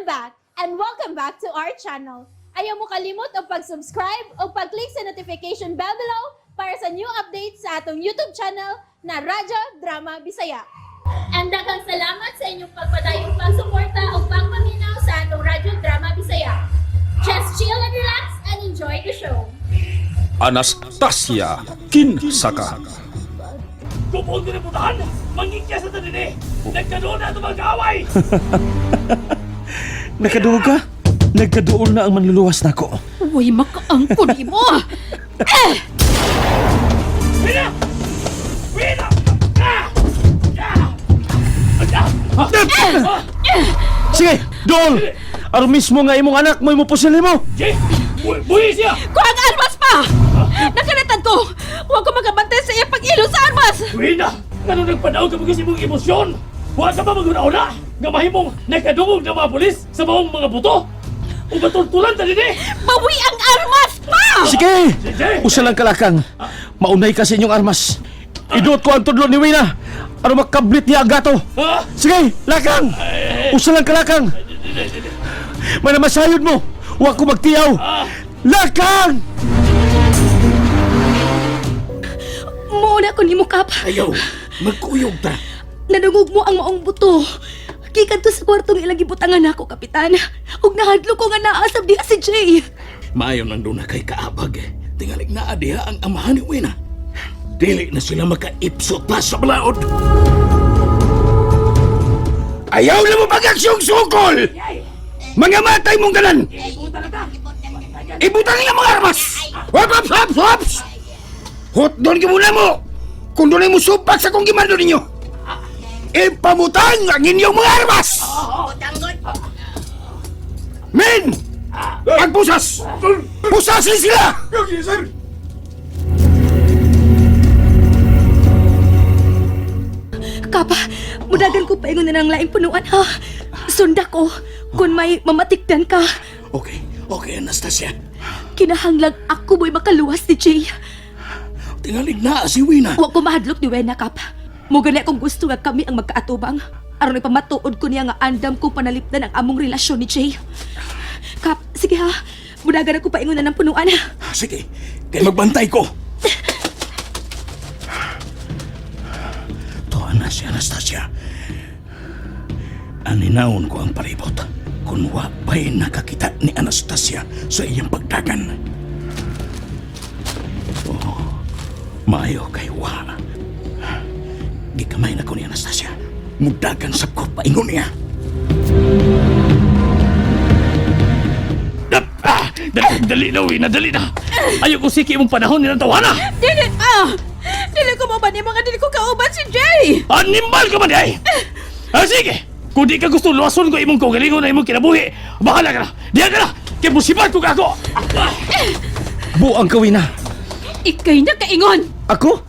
back and welcome back to our channel. Ayaw mo kalimot o pag-subscribe o pag-click sa notification bell below para sa new updates sa atong YouTube channel na Radyo Drama Bisaya. And daghang salamat sa inyong pagpadayong pagsuporta o pagpaminaw sa atong Radyo Drama Bisaya. Just chill and relax and enjoy the show. Anastasia Kinsaka. Kupon ko na putahan! Mangingkya sa tanin eh! Nagkadoon na ito mag-away! Nakaduog ka? Nagkaduol na ang manluluwas nako. Uy, makaangko di mo! Wina! Wina! Sige, Dol! Aro mismo nga imong anak mo imupusil mo. Jay! Buhi siya! Kuhang armas pa! Nakalatan ko! Huwag ko magabantay sa iya pag-ilo sa armas! Wina! Ano nagpanaw ka mga imong emosyon? Huwag ka ba mag-una-una? Nga mahimong nagkadungog na mga pulis sa maong mga buto? O matultulan tanin eh! Bawi ang armas pa! Sige! Usa lang kalakang. Maunay ka sa inyong armas. Idot ko ang tudlo ni Wina. Aro makablit niya ang gato. Ha? Sige, lakang! Usa lang kalakang. May namasayod mo. Huwag ko magtiyaw. Lakang! Muna ko ni mo, Kap. Ayaw! Magkuyog ta! Nadungog mo ang maong buto. Kikan to sa kwartong ilang gibutangan ako, Kapitan. Huwag nahadlo ko nga naasab diha si Jay. Maayon lang doon na kay kaabag eh. Tingalig na adiha ang amahan ni Wina. Dili na sila makaipsot pa sa balaod. Ayaw na mo pag-aksyong sukol! Mga matay mong tanan! Ibutang niya mga armas! Hops, hops, hops! Hot doon ka muna mo! Kung doon ay mo supak sa kong gimando ninyo! Ipamutang ang inyong mga armas! Men! Magpusas! Pusasin sila! Okay, sir! Kapa, mudagan ko paingon na ng laing punuan, ha? Sunda ko, kung may mamatikdan ka. Okay, Anastasia. Kinahanglang ako mo'y makaluwas ni Jay. Tingalig na si Wina. Huwag ko mahadlok ni Wena, Kap. Mugani akong gusto nga kami ang magkaatubang. Aron ipamatuod ko niya nga andam kong panalipdan ang among relasyon ni Jay. Kap, sige ha. Mudagan ako paingon na ng punuan. Sige, kaya magbantay ko. Tuwa na si Anastasia. Aninawon ko ang palibot. Kung wa pa'y nakakita ni Anastasia sa iyang pagdagan. Oh, maayo kay wa. Gikamay na ko ni Anastasia. Mudagan sa ko paingon niya. Dali na, Wina, dali na. Ayaw ko siki mong panahon nilang tawana. Dili! Dili ko maban yung mga dili ko kauban si Jay! Animal ka man, ay! Sige! Kung di ka gusto luwason ko imong kaugalingon na imong kinabuhi, bahala ka na! Diyan ka na! Kaya musibat ko ka ako! Buang ka, Wina! Ikay na kaingon! Ako?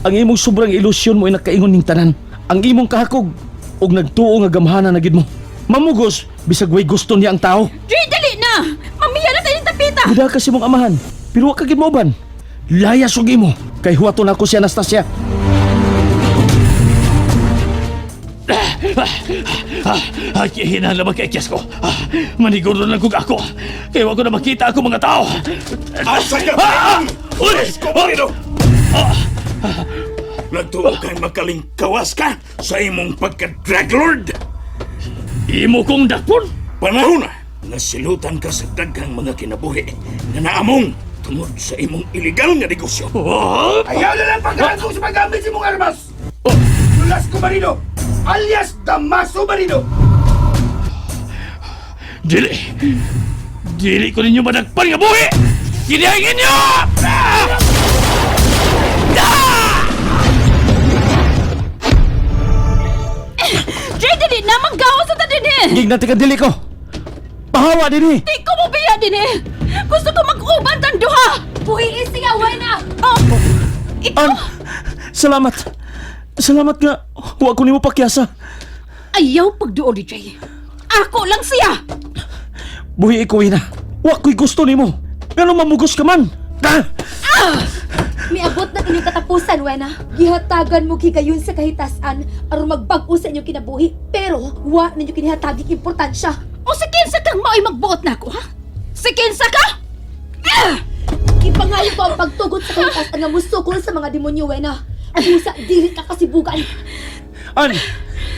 Ang imong sobrang ilusyon mo ay nakaingon ning tanan. Ang imong kahakog og nagtuo nga gamhanan na gid mo. Mamugos bisag way gusto niya ang tao. Jay, dali na! Mamiya na tayong tapita! Buda kasi mong amahan. Pero wa ka gid mauban. Layas og imo kay huwaton ako si Anastasia. Hinahalaman kay Kias ko. Maniguro lang kung ako. Kaya wag ko na makita ako mga tao. Asa ka ba? Ulis ko ba ito? Nagtuo kay makalingkawas ka sa imong pagka-drug lord. Imo kong dakpon. Panahon na nasilutan ka sa daghang mga kinabuhi na naamong tungod sa imong iligal nga negosyo. Ayaw na lang pagkakas sa paggamit sa imong armas! Lulas ko Marino, alias Damaso Marino! Dili ko ninyo madagpan nga buhi! Kinihangin nyo! Jay, dali na! Manggawa sa tadin eh! Gig natin ka dili ko. Pahawa din eh. Di ko mo biya din eh! Gusto ko mag-uban tan duha! Buhi siya, Wena! Ikaw! Salamat. Salamat nga. Huwag ko nimo pakyasa. Ayaw pagduol ni Jay. Ako lang siya! Buhi ikaw, Wina. Huwag ko'y gusto nimo. Pero mamugos ka man. Miabot na inyong katapusan, Wena. Gihatagan mo gigayon sa kahitasan aron magbag-o sa inyong kinabuhi, pero wa ninyo kinihataging importansya. O sa kinsa kang mao'y magbuot na ako, ha? Sa kinsa ka? Ipangayo ko ang pagtugot sa kahitasan nga musukol sa mga demonyo, Wena. Bisa, dili ka kasibugan. An!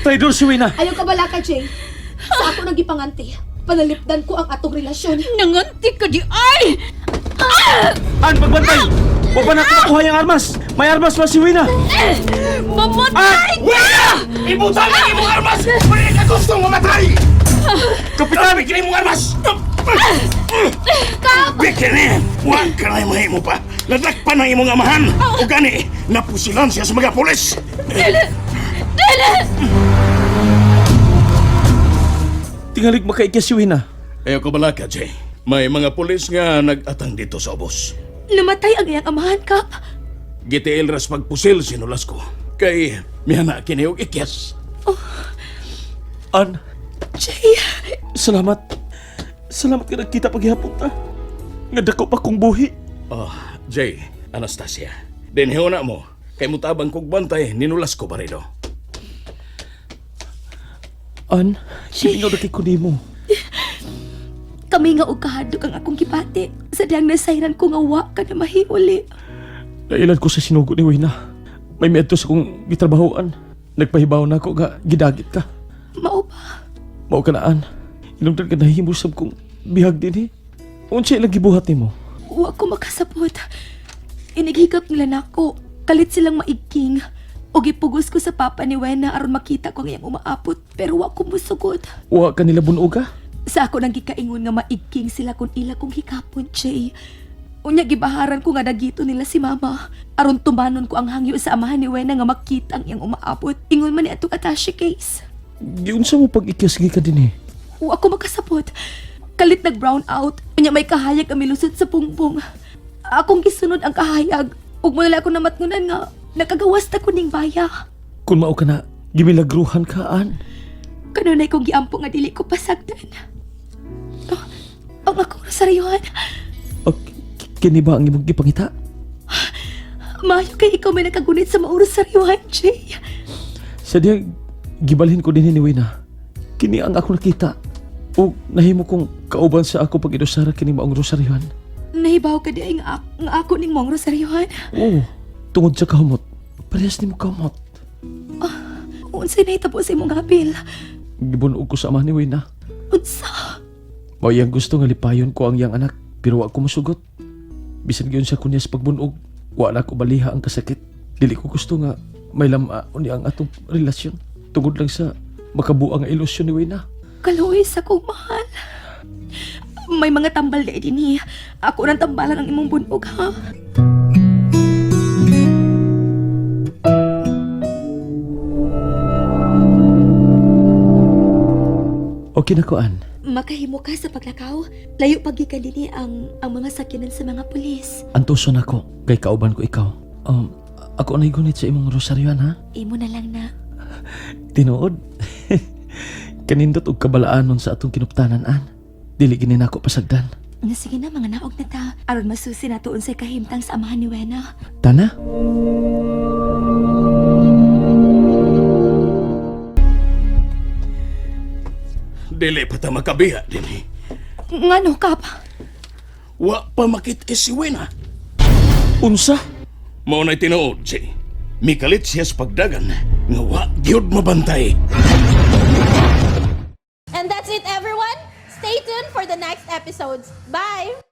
Traidor si Wina! Ayaw ka bala ka, Jay. Sa ako nang gipanganti, panalipdan ko ang atong relasyon. Nanganti ka di ay! An, pagbantay! Huwag pa natin nakuha yung armas! May armas pa si Wina! Mamatay! Wala! Ibutan ang imong armas! Pwede ka gustong mamatay! Kapitan! Bigyan imong armas! Bigyan niya! Huwag ka na mahimo pa! Ladakpan ang imong amahan! O gani, napusilan siya sa mga pulis! Tingalig makaikya si Wina. Ayaw ko bala ka, Jay. May mga pulis nga nag-atang dito sa obos. Namatay ang iyang amahan, Kap. Gitiil ras pagpusil sinulas ko. Kay mihana kiniyog ikyas. An, Jay, salamat. Salamat ka nagkita paghihapon ta. Nga dako pa kong buhi. Oh, Jay, Anastasia. Dinhiuna mo. Kay mutabang kog bantay, ninulas ko barido. An, silingaw na kay kunimo. kami nga og kahadlok ang akong gipati. Sadyang nasayran ko nga wa ka na mahiuli. Nailan ko sa sinugo ni Wina. May medto sa kong gitrabahoan. Nagpahibaw na ako nga gidagit ka. Mao ba? Mao ka naan. Inungdan ka nahimusab kong bihag din Unsay ilang gibuhat nimo? Wa ko makasabot. Inaghigap nila nako. Kalit silang maigking. O gipugos ko sa papa ni Wena aron makita ko ngayang umaapot. Pero wa ko musugod. Wa ka nila bunuga? Sa ako nang gikaingon nga maigking sila kung ila kong hikapon, Jay. Unya gibaharan ko nga dagito nila si mama. Aron tumanon ko ang hangyo sa amahan ni Wena nga makita ang iyang umaabot. Ingon man ni atong attache case. Giunsa mo pag-ikyasgi ka din Wa ko makasabot. Kalit nag-brown out. Unya may kahayag ang milusot sa pungbong. Akong gisunod ang kahayag. Ug mo nila ako namatngunan nga nakagawas ta kuning baya. Kung mao ka na, gimilagruhan ka, An. Kanunay kong giampo nga dili ko pasagdan. Oh, ang akong rosaryuhan. O, kini ba ang imong gipangita? Maayo kay ikaw may nakagunit sa maong rosaryuhan, Jay. Sadya, gibalhin ko din ni Wina. Kini ang ako nakita. O, nahimo kong kauban sa ako pag idosara kini maong rosaryuhan. Nahibaw ka di nga ako ning maong rosaryuhan. Oo, tungod sa kahumot. Parehas ni mo kahumot. Unsay nahitabo sa imong hapil? Gibunog ko sa ama ni Wina. Unsa? Mao iyang gusto nga lipayon ko ang iyang anak, pero wa ko masugot. Bisan giyon sa kunya sa pagbunog, wa na ko baliha ang kasakit. Dili ko gusto nga may lamaon ang atong relasyon. Tungod lang sa makabuang nga ilusyon ni Wina. Kaluoy sa kong mahal. May mga tambal na din Ako nang tambalan ang imong bunog, ha? Okay na ko, An. Makahimo ka sa paglakaw. Layo pagikan din ang mga sakyanan sa mga pulis. Antuson ako, kay kauban ko ikaw. Ako na gunit sa imong rosaryoan, ha? Imo na lang na. Tinuod. Kanindot og kabalaanon sa atong kinuptanan, An. Dili gini nako pasagdan. Nga sige na, mga naog na ta. Aron masusi na tuon sa kahimtang sa amahan ni Wena. Tana? Dili pa ta makabiha din Ngano, Kap? Wa pa makit si Wena. Unsa? Mao na'y tinuod, Jay. Mikalit siya sa pagdagan nga wa gyud mabantay. And that's it, everyone. Stay tuned for the next episodes. Bye!